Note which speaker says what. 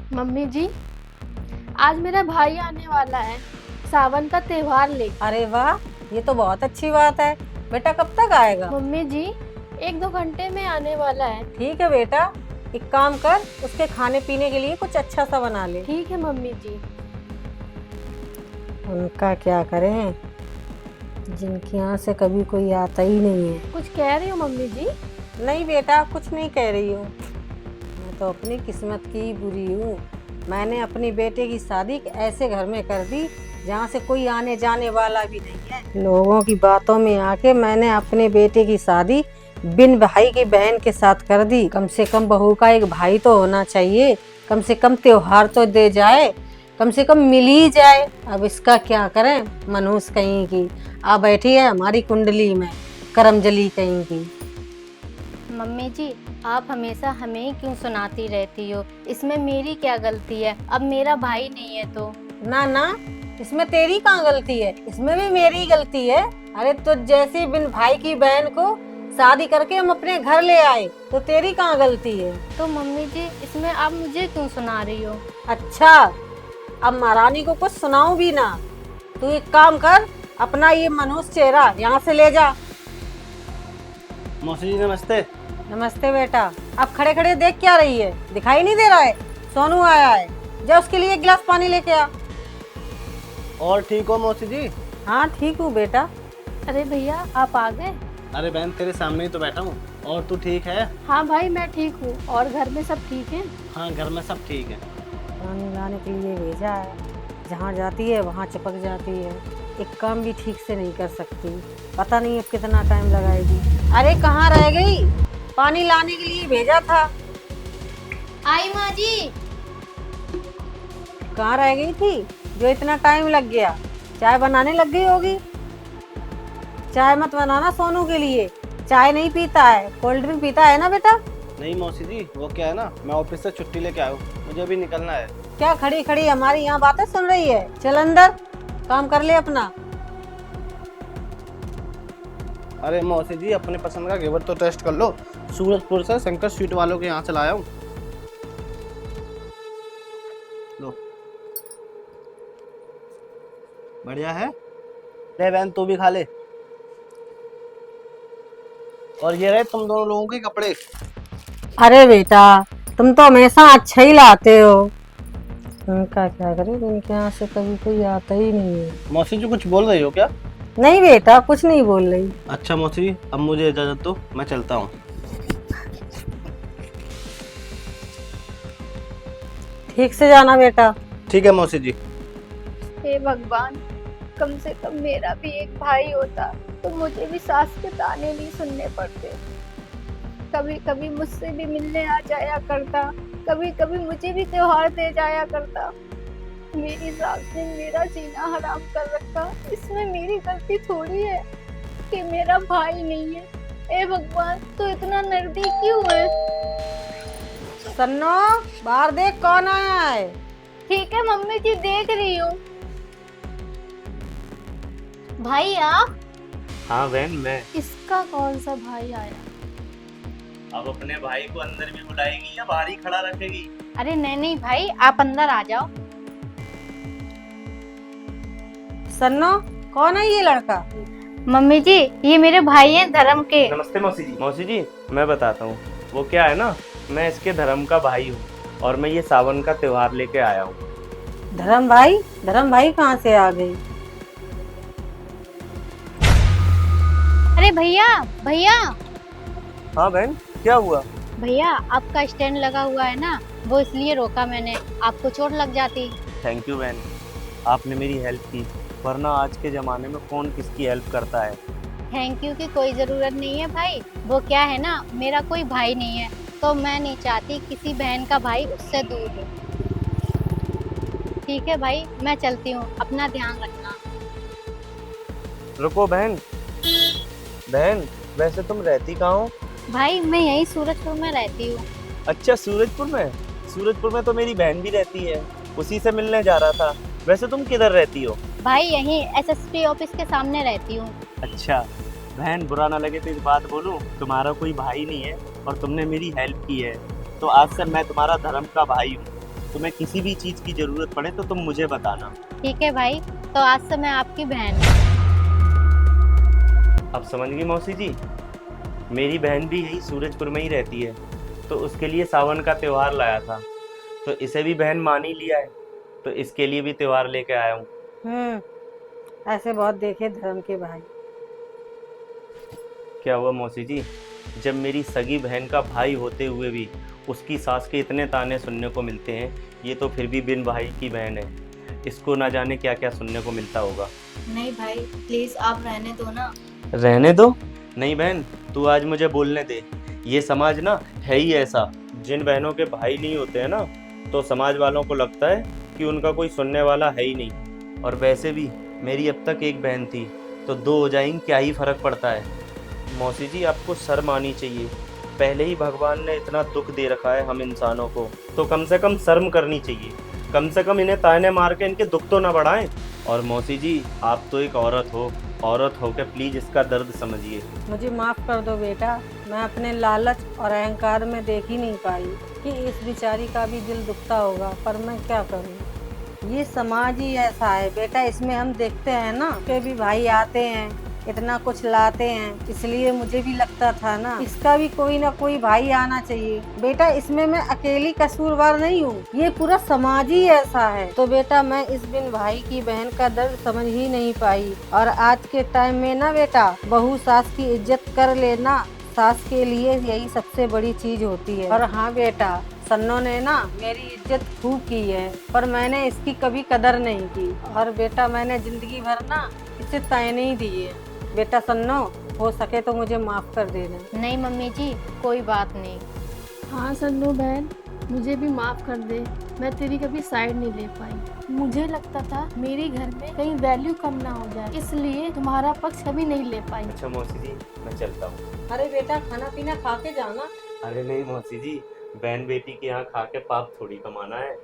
Speaker 1: Mummy जी, आज मेरा भाई आने वाला है सावन का त्योहार ले।
Speaker 2: अरे वाह, ये तो बहुत अच्छी बात है। बेटा कब तक आएगा?
Speaker 1: मम्मी जी, 1-2 घंटे में आने वाला है।
Speaker 2: ठीक है बेटा, एक काम कर, उसके खाने पीने के लिए कुछ अच्छा सा बना ले।
Speaker 1: ठीक है मम्मी जी।
Speaker 2: उनका क्या करें, जिनके यहाँ से कभी कोई आता ही नहीं है।
Speaker 1: कुछ कह रही हो मम्मी जी?
Speaker 2: नहीं बेटा, कुछ नहीं कह रही हूँ। मैं तो अपनी किस्मत की ही बुरी हूँ। मैंने अपनी बेटे की शादी एक ऐसे घर में कर दी जहाँ से कोई आने जाने वाला भी नहीं है। लोगों की बातों में आके मैंने अपने बेटे की शादी बिन भाई की बहन के साथ कर दी। कम से कम बहू का एक भाई तो होना चाहिए, कम से कम त्योहार तो दे जाए, कम से कम मिल ही जाए। अब इसका क्या करें, मनहूस कहीं की आ बैठी है हमारी कुंडली में, करमजली कहीं की।
Speaker 3: मम्मी जी, आप हमेशा हमें ही क्यों सुनाती रहती हो? इसमें मेरी क्या गलती है? अब मेरा भाई नहीं है तो।
Speaker 2: ना ना, इसमें तेरी कहाँ गलती है, इसमें भी मेरी गलती है। अरे तो जैसी बिन भाई की बहन को शादी करके हम अपने घर ले आए, तो तेरी कहाँ गलती है?
Speaker 3: तो मम्मी जी, इसमें आप मुझे क्यों सुना रही हो?
Speaker 2: अच्छा, अब महारानी को कुछ सुनाऊं भी ना। तू एक काम कर, अपना ये मनहूस चेहरा यहाँ से ले जा।
Speaker 4: मौसी जी नमस्ते।
Speaker 2: नमस्ते बेटा। अब खड़े खड़े देख क्या रही है, दिखाई नहीं दे रहा है? सोनू आया है, जा उसके लिए एक गिलास पानी लेके आ।
Speaker 4: और ठीक हो मौसी जी?
Speaker 2: हाँ ठीक हूँ बेटा।
Speaker 1: अरे भैया, आप आ गए?
Speaker 4: अरे बहन, तेरे सामने ही तो बैठा हूँ। और तू ठीक है?
Speaker 1: हाँ भाई, मैं ठीक हूँ। और घर में सब ठीक है?
Speaker 4: हाँ, घर में सब ठीक है।
Speaker 2: पानी लाने के लिए भेजा है, जहाँ जाती है वहाँ चिपक जाती है। एक काम भी ठीक से नहीं कर सकती, पता नहीं अब कितना टाइम लगाएगी। अरे कहाँ रह गई? पानी लाने के लिए भेजा था।
Speaker 3: आई माँ जी।
Speaker 2: कहाँ रह गई थी जो इतना टाइम लग गया? चाय बनाने लग गई होगी। चाय मत बनाना सोनू के लिए, चाय नहीं पीता है, कोल्ड ड्रिंक पीता है ना बेटा।
Speaker 4: नहीं मौसी जी, वो क्या है ना, मैं ऑफिस से छुट्टी लेके आया हूँ, मुझे अभी निकलना है।
Speaker 2: क्या खड़ी खड़ी हमारी यहाँ बातें सुन रही है? चल अंदर काम कर ले अपना।
Speaker 4: अरे मौसी जी, अपने पसंद का घेवर तो टेस्ट कर लो। सूरजपुर से शंकर स्वीट वालों के यहाँ से लाया हूँ। लो, बढ़िया है। ले बहन, तू भी खा ले। और ये रहे तुम दोनों लोगों के कपड़े।
Speaker 2: अरे बेटा, तुम तो हमेशा अच्छा ही लाते हो। उनका क्या करे, उनके यहाँ से कभी कोई आता ही नहीं है।
Speaker 4: मौसी जी कुछ बोल रही हो क्या?
Speaker 2: नहीं बेटा, कुछ नहीं बोल रही।
Speaker 4: अच्छा मौसी जी, अब मुझे इजाजत दो, मैं चलता हूँ।
Speaker 2: ठीक से जाना बेटा।
Speaker 4: ठीक है मौसी जी।
Speaker 1: हे भगवान, कम से कम मेरा भी एक भाई होता तो मुझे भी सास के ताने नहीं सुनने पड़ते। कभी कभी मुझसे भी मिलने आ जाया करता, कभी कभी मुझे भी त्योहार दे जाया करता। मेरी सास ने मेरा जीना हराम कर रखा। इसमें मेरी गलती थोड़ी है कि मेरा भाई नहीं है। हे भगवान, तो इतना निर्दयी क्यों है?
Speaker 2: सन्नो, बाहर देख कौन आया है।
Speaker 3: ठीक है मम्मी जी, देख रही हूँ। भाई आप?
Speaker 5: हाँ बहन, मैं।
Speaker 1: इसका कौन सा भाई आया?
Speaker 5: अब अपने भाई को अंदर भी बुलाएगी या बाहर ही खड़ा रखेगी?
Speaker 3: अरे नहीं नहीं भाई, आप अंदर आ जाओ।
Speaker 2: सन्नो, कौन है ये लड़का?
Speaker 3: मम्मी जी, ये मेरे भाई हैं धर्म के।
Speaker 5: नमस्ते मौसी जी। मौसी जी, मैं बताता हूँ। वो क्या है ना, मैं इसके धर्म का भाई हूँ और मैं ये सावन का त्योहार लेके आया हूँ।
Speaker 2: धर्म भाई? धर्म भाई कहाँ से आ गई?
Speaker 3: अरे भैया, भैया,
Speaker 5: हाँ बहन, क्या हुआ?
Speaker 3: भैया आपका स्टैंड लगा हुआ है ना, वो इसलिए रोका मैंने, आपको चोट लग जाती।
Speaker 5: थैंक यू बहन, आपने मेरी हेल्प की, वरना आज के ज़माने में कौन किसकी हेल्प करता है।
Speaker 3: थैंक यू की कोई ज़रूरत नहीं है भाई। वो क्या है ना, मेरा कोई भाई नहीं है, तो मैं नहीं चाहती किसी बहन का भाई उससे दूर हो। ठीक है भाई, मैं चलती हूँ, अपना ध्यान रखना।
Speaker 5: रुको बहन। बहन, वैसे तुम रहती कहाँ हो?
Speaker 3: भाई मैं यहीं सूरजपुर में रहती हूँ।
Speaker 5: अच्छा, सूरजपुर में? सूरजपुर में तो मेरी बहन भी रहती है, उसी से मिलने जा रहा था। वैसे तुम किधर रहती हो?
Speaker 3: भाई यहीं एसएसपी ऑफिस के सामने रहती हूँ।
Speaker 5: अच्छा बहन, बुरा ना लगे तो एक बात बोलूं, तुम्हारा कोई भाई नहीं है और तुमने मेरी हेल्प की है, तो आज से मैं तुम्हारा धर्म का भाई हूँ। तुम्हें किसी भी चीज की जरूरत पड़े तो तुम मुझे बताना।
Speaker 3: ठीक है भाई, तो आज से मैं आपकी बहन हूँ।
Speaker 5: अब समझ गई मौसी जी? मेरी बहन भी यही सूरजपुर में ही रहती है, तो उसके लिए सावन का त्योहार लाया था, तो इसे भी बहन मान ही लिया है, तो इसके लिए भी त्योहार लेके आया हूँ।
Speaker 2: ऐसे बहुत देखे धर्म के भाई।
Speaker 5: क्या हुआ मौसी जी, जब मेरी सगी बहन का भाई होते हुए भी उसकी सास के इतने ताने सुनने को मिलते हैं, ये तो फिर भी बिन भाई की बहन है, इसको ना जाने क्या क्या सुनने को मिलता होगा।
Speaker 6: नहीं भाई, प्लीज आप रहने दो ना।
Speaker 5: रहने दो? नहीं बहन, तू आज मुझे बोलने दे। ये समाज ना है ही ऐसा, जिन बहनों के भाई नहीं होते हैं ना, तो समाज वालों को लगता है कि उनका कोई सुनने वाला है ही नहीं। और वैसे भी मेरी अब तक एक बहन थी, तो दो हो जाएंगी, क्या ही फर्क पड़ता है। मौसी जी, आपको शर्म आनी चाहिए। पहले ही भगवान ने इतना दुख दे रखा है हम इंसानों को, तो कम से कम शर्म करनी चाहिए। कम से कम इन्हें ताने मार के इनके दुख तो ना बढ़ाएं। और मौसी जी, आप तो एक औरत हो, औरत होकर प्लीज इसका दर्द समझिए।
Speaker 2: मुझे माफ कर दो बेटा, मैं अपने लालच और अहंकार में देख ही नहीं पाई कि इस बेचारी का भी दिल दुखता होगा, पर मैं क्या करूं। ये समाज ही ऐसा है बेटा, इसमें हम देखते हैं ना कि भी भाई आते हैं, इतना कुछ लाते हैं, इसलिए मुझे भी लगता था ना इसका भी कोई ना कोई भाई आना चाहिए। बेटा इसमें मैं अकेली कसूरवार नहीं हूँ, ये पूरा समाज ही ऐसा है। तो बेटा मैं इस बिन भाई की बहन का दर्द समझ ही नहीं पाई। और आज के टाइम में ना बेटा, बहू सास की इज्जत कर लेना सास के लिए यही सबसे बड़ी चीज होती है। और हाँ बेटा, सन्नो ने ना मेरी इज्जत खूब की है, पर मैंने इसकी कभी कदर नहीं की। और बेटा मैंने जिंदगी भर ना इसे ताने ही दिए। बेटा सन्नो, हो सके तो मुझे माफ कर देना।
Speaker 3: नहीं मम्मी जी, कोई बात नहीं।
Speaker 7: हाँ सन्नू बहन, मुझे भी माफ कर दे, मैं तेरी कभी साइड नहीं ले पाई। मुझे लगता था मेरे घर में कहीं वैल्यू कम ना हो जाए, इसलिए तुम्हारा पक्ष कभी नहीं ले पाई।
Speaker 5: अच्छा मौसी जी, मैं चलता हूँ।
Speaker 2: अरे बेटा खाना पीना खा के जाना।
Speaker 5: अरे नहीं मौसी जी, बहन बेटी के यहाँ खा के पाप थोड़ी कमाना है।